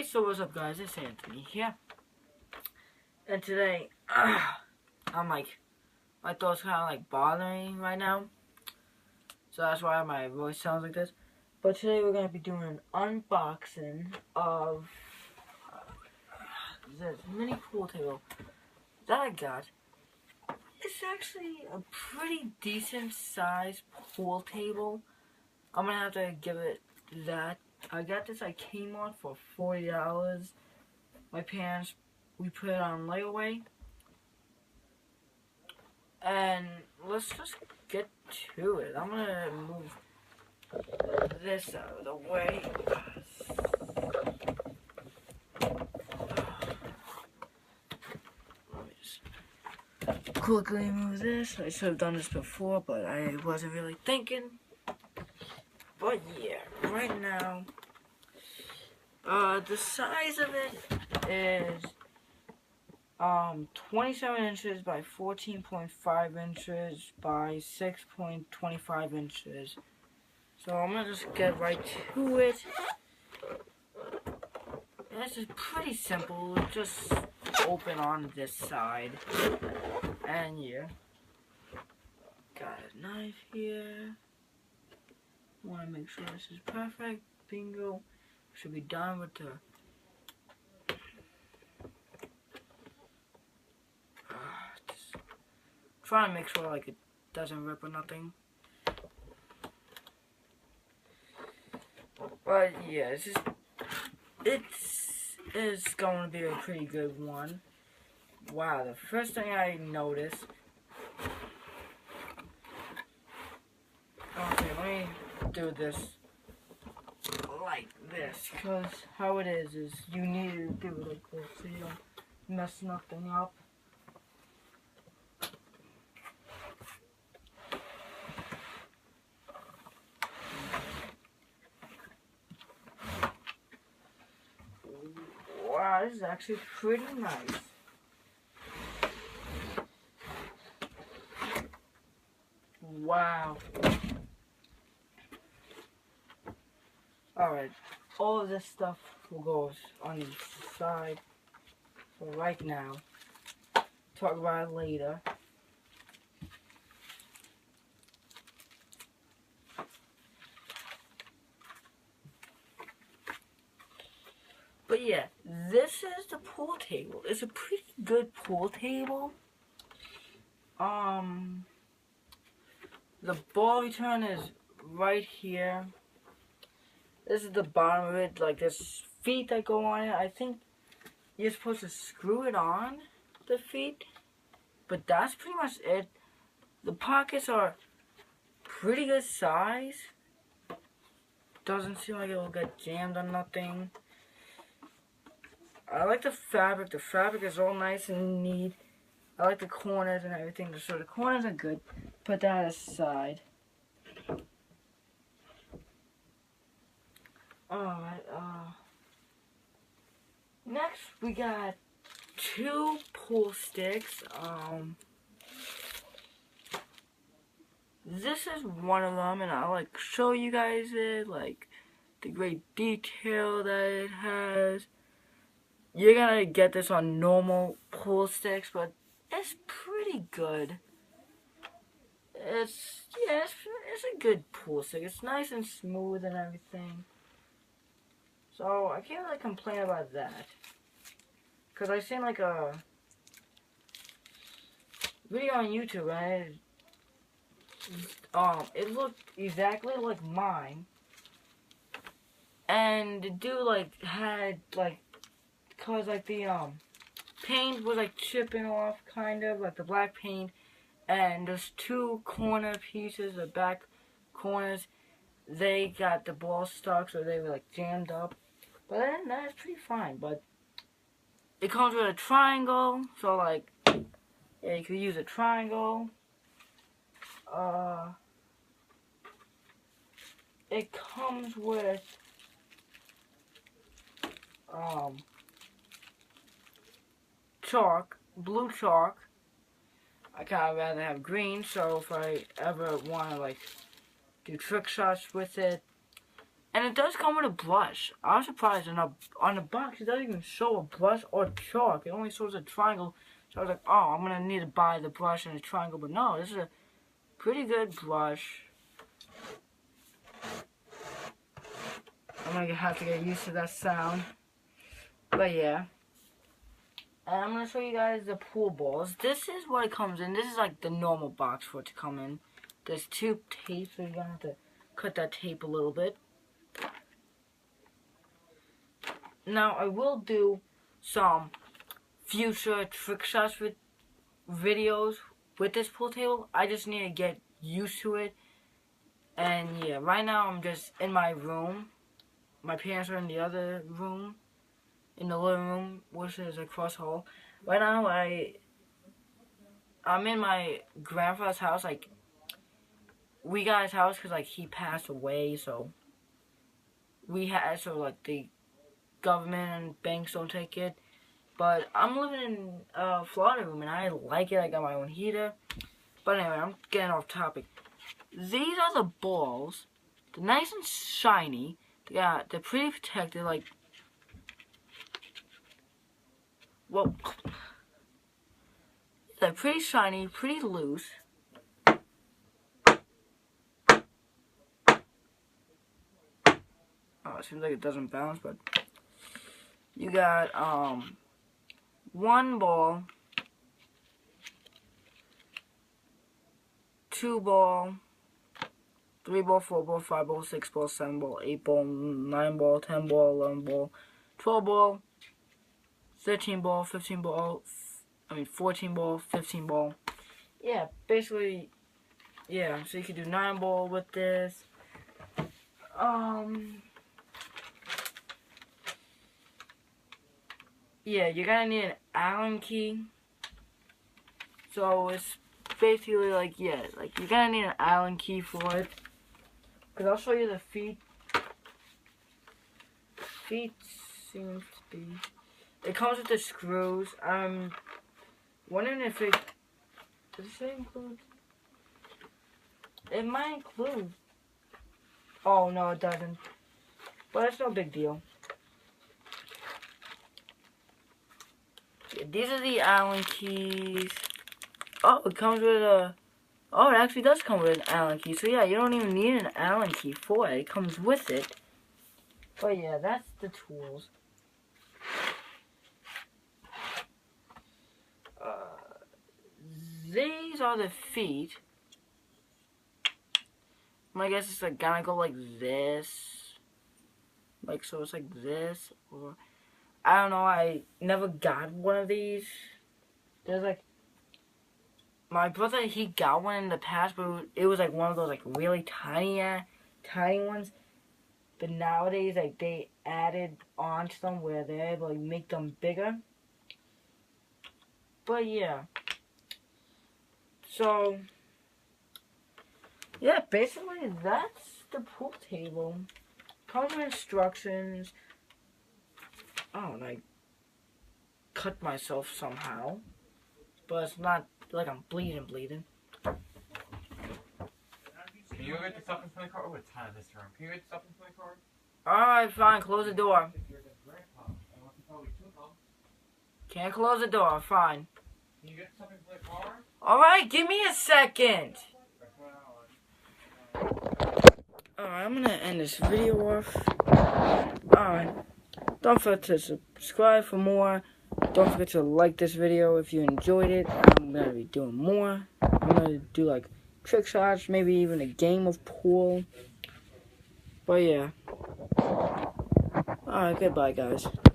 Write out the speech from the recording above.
Hey, so what's up guys, it's Anthony here, and today, I'm like, my throat's kind of like bothering me right now, so that's why my voice sounds like this. But today we're going to be doing an unboxing of this mini pool table that I got. It's actually a pretty decent sized pool table. I'm going to have to give it that. I got this at Kmart for $40. My parents, we put it on layaway. And let's just get to it. I'm gonna move this out of the way. Let me just quickly move this. I should have done this before, but I wasn't really thinking. But yeah, right now, the size of it is 27 inches by 14.5 inches by 6.25 inches. So I'm gonna just get right to it. This is pretty simple. Just open on this side, and yeah, got a knife here. Want to make sure this is perfect. Bingo. Should be done with the trying to make sure like it doesn't rip or nothing. But yeah, it's going to be a pretty good one. Wow, the first thing I noticed. Okay, let me do this like this, because how it is you need to do it like this so you don't mess nothing up. Wow, this is actually pretty nice. Wow. Alright, all of this stuff will go on the side for right now. Talk about it later. But yeah, this is the pool table. It's a pretty good pool table. The ball return is right here. This is the bottom of it, like there's feet that go on it. I think you're supposed to screw it on, the feet. But that's pretty much it. The pockets are pretty good size. Doesn't seem like it will get jammed on nothing. I like the fabric. The fabric is all nice and neat. I like the corners and everything. So the corners are good. Put that aside. Alright, next we got two pool sticks. This is one of them, and I'll like show you guys it, like the great detail that it has. You're gonna get this on normal pool sticks, but it's pretty good. It's a good pool stick. It's nice and smooth and everything. So I can't really complain about that. Cause I seen like a video on YouTube, and it looked exactly like mine. And the dude like had like, cause like the paint was like chipping off, kind of like the black paint, and those two corner pieces, the back corners, they got the ball stuck, so they were like jammed up. But then that's pretty fine. But it comes with a triangle, so like, yeah, you could use a triangle. It comes with chalk, blue chalk. I kind of rather have green, so if I ever want to like do trick shots with it, And it does come with a brush. I was surprised on the box it doesn't even show a brush or chalk. It only shows a triangle. So I was like, oh, I'm gonna need to buy the brush and the triangle. But no, this is a pretty good brush. I'm gonna have to get used to that sound. But yeah. And I'm gonna show you guys the pool balls. This is what it comes in. This is like the normal box for it to come in. There's 2 tapes, so you're gonna have to cut that tape a little bit. Now, I will do some future trick shots with videos with this pool table. I just need to get used to it. And yeah, right now I'm just in my room. My parents are in the other room, in the living room, which is across the hall. Right now, I'm in my grandfather's house. Like, we got his house because like he passed away, so like the government and banks don't take it. But I'm living in a Florida room and I like it. I got my own heater. But anyway, I'm getting off topic. These are the balls. They're nice and shiny. They're pretty protected. Like, well, they're pretty shiny, pretty loose. Oh, it seems like it doesn't bounce, but you got 1 ball, 2 ball, 3 ball, 4 ball, 5 ball, 6 ball, 7 ball, 8 ball, 9 ball, 10 ball, 11 ball, 12 ball, 13 ball, 15 ball, 14 ball, 15 ball. Yeah, basically, yeah, so you can do 9 ball with this. Yeah, you're gonna need an Allen key. So it's basically like, yeah, like you're gonna need an Allen key for it. Cause I'll show you the feet. Feet seems to be. It comes with the screws. I'm wondering if it. Does it say include? It might include. Oh no, it doesn't. But it's no big deal. These are the Allen keys. Oh, it comes with a... Oh, it actually does come with an Allen key. So yeah, you don't even need an Allen key for it. It comes with it. But yeah, that's the tools. These are the feet. I guess it's like gonna go like this. Like, so it's like this. Or... I don't know, I never got one of these. There's like, my brother, he got one in the past, but it was like one of those like really tiny ones. But nowadays, like they added on to them where they're able to make them bigger. But yeah. So, yeah, basically that's the pool table. Comes with instructions. Oh, and I cut myself somehow. But it's not like I'm bleeding. Can you go get the stuff from the car? Oh, it's hot in this room. Can you get the stuff from the car? Alright, fine, close the door. Can't close the door, fine. Can you get something from the car? Alright, give me a second. Alright, I'm gonna end this video off. Alright. Don't forget to subscribe for more. Don't forget to like this video if you enjoyed it. I'm going to be doing more. I'm going to do like trick shots, maybe even a game of pool. But yeah. Alright, goodbye guys.